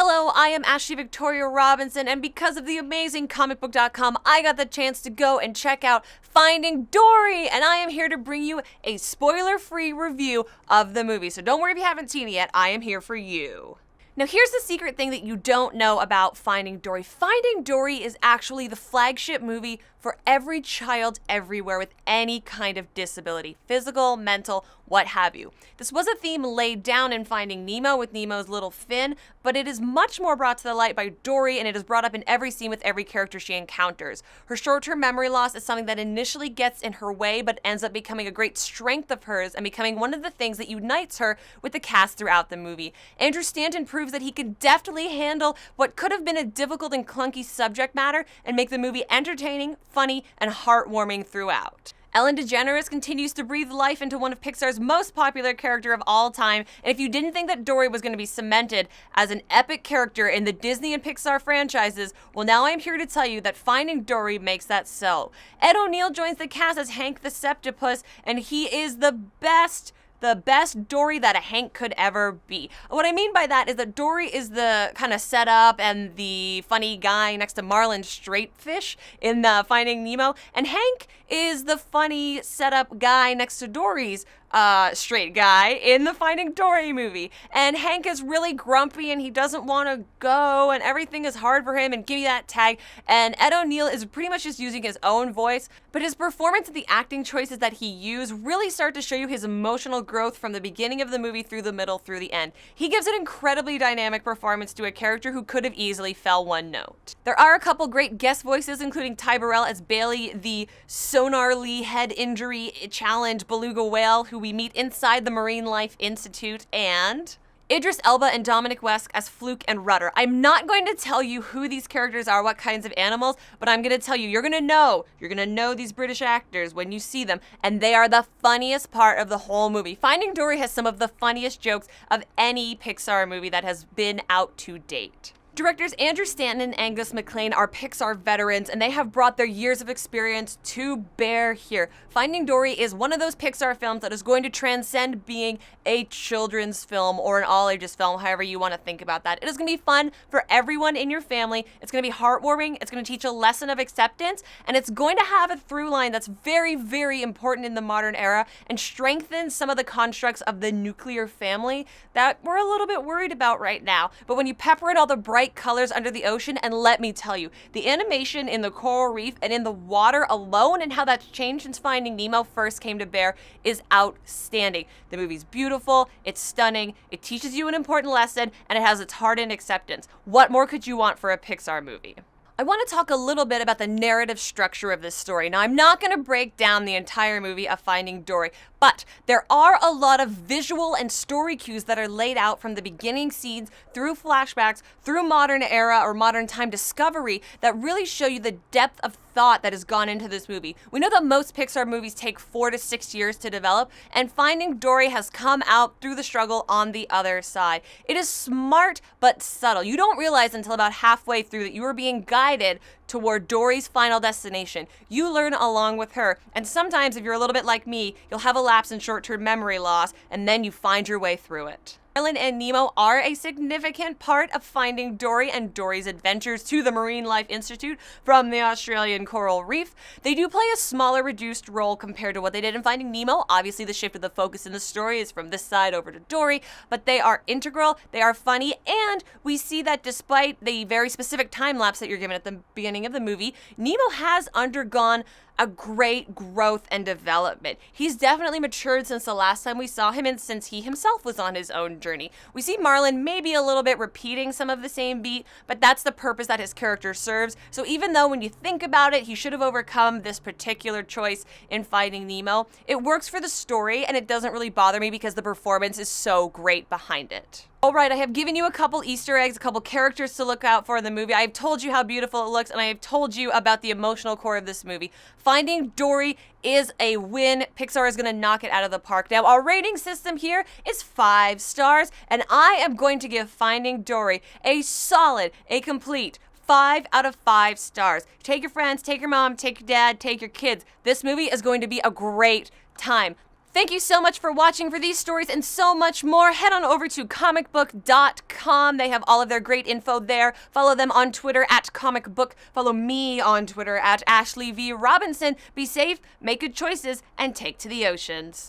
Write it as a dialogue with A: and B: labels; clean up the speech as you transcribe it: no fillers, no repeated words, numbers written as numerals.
A: Hello, I am Ashley Victoria Robinson, and because of the amazing Comicbook.com, I got the chance to go and check out Finding Dory, and I am here to bring you a spoiler-free review of the movie. So don't worry if you haven't seen it yet, I am here for you. Now here's the secret thing that you don't know about Finding Dory. Finding Dory is actually the flagship movie for every child everywhere with any kind of disability, physical, mental, what have you. This was a theme laid down in Finding Nemo with Nemo's little fin, but it is much more brought to the light by Dory, and it is brought up in every scene with every character she encounters. Her short-term memory loss is something that initially gets in her way, but ends up becoming a great strength of hers and becoming one of the things that unites her with the cast throughout the movie. Andrew Stanton proves that he can deftly handle what could have been a difficult and clunky subject matter and make the movie entertaining, funny, and heartwarming throughout. Ellen DeGeneres continues to breathe life into one of Pixar's most popular character of all time, and if you didn't think that Dory was going to be cemented as an epic character in the Disney and Pixar franchises, well, now I am here to tell you that Finding Dory makes that so. Ed O'Neill joins the cast as Hank the Septipus, and he is the best Dory that a Hank could ever be. What I mean by that is that Dory is the kind of setup and the funny guy next to Marlin Straightfish in Finding Nemo, and Hank is the funny setup guy next to Dory's straight guy in the Finding Dory movie. And Hank is really grumpy and he doesn't want to go and everything is hard for him and give me that tag. And Ed O'Neill is pretty much just using his own voice, but his performance and the acting choices that he used really start to show you his emotional growth from the beginning of the movie through the middle through the end. He gives an incredibly dynamic performance to a character who could have easily fell one note. There are a couple great guest voices, including Ty Burrell as Bailey, the sonarly head injury challenged beluga whale who we meet inside the Marine Life Institute, and Idris Elba and Dominic as Fluke and Rudder. I'm not going to tell you who these characters are, what kinds of animals, but I'm going to tell you, you're going to know these British actors when you see them, and they are the funniest part of the whole movie. Finding Dory has some of the funniest jokes of any Pixar movie that has been out to date. Directors Andrew Stanton and Angus MacLane are Pixar veterans, and they have brought their years of experience to bear here. Finding Dory is one of those Pixar films that is going to transcend being a children's film or an all-ages film, however you want to think about that. It is going to be fun for everyone in your family. It's going to be heartwarming. It's going to teach a lesson of acceptance, and it's going to have a through line that's very, very important in the modern era and strengthen some of the constructs of the nuclear family that we're a little bit worried about right now. But when you pepper in all the bright colors under the ocean, and let me tell you, the animation in the coral reef and in the water alone and how that's changed since Finding Nemo first came to bear is outstanding. The movie's beautiful, it's stunning, it teaches you an important lesson, and it has its heart in acceptance. What more could you want for a Pixar movie? I want to talk a little bit about the narrative structure of this story. Now, I'm not going to break down the entire movie of Finding Dory, but there are a lot of visual and story cues that are laid out from the beginning scenes through flashbacks, through modern era or modern time discovery that really show you the depth of thought that has gone into this movie. We know that most Pixar movies take 4 to 6 years to develop, and Finding Dory has come out through the struggle on the other side. It is smart but subtle. You don't realize until about halfway through that you are being guided toward Dory's final destination. You learn along with her, and sometimes if you're a little bit like me, you'll have a lapse in short-term memory loss, and then you find your way through it. Marlin and Nemo are a significant part of Finding Dory and Dory's adventures to the Marine Life Institute from the Australian coral reef. They do play a smaller, reduced role compared to what they did in Finding Nemo. Obviously, the shift of the focus in the story is from this side over to Dory, but they are integral, they are funny, and we see that despite the very specific time lapse that you're given at the beginning of the movie, Nemo has undergone a great growth and development. He's definitely matured since the last time we saw him and since he himself was on his own journey. We see Marlin maybe a little bit repeating some of the same beat, but that's the purpose that his character serves. So even though when you think about it, he should have overcome this particular choice in Finding Nemo, it works for the story and it doesn't really bother me because the performance is so great behind it. Alright, I have given you a couple Easter eggs, a couple characters to look out for in the movie. I have told you how beautiful it looks, and I have told you about the emotional core of this movie. Finding Dory is a win. Pixar is going to knock it out of the park. Now, our rating system here is 5 stars, and I am going to give Finding Dory a solid, a complete 5 out of 5 stars. Take your friends, take your mom, take your dad, take your kids. This movie is going to be a great time. Thank you so much for watching. For these stories and so much more, head on over to Comicbook.com. They have all of their great info there. Follow them on Twitter at Comicbook. Follow me on Twitter at Ashley V. Robinson. Be safe, make good choices, and take to the oceans.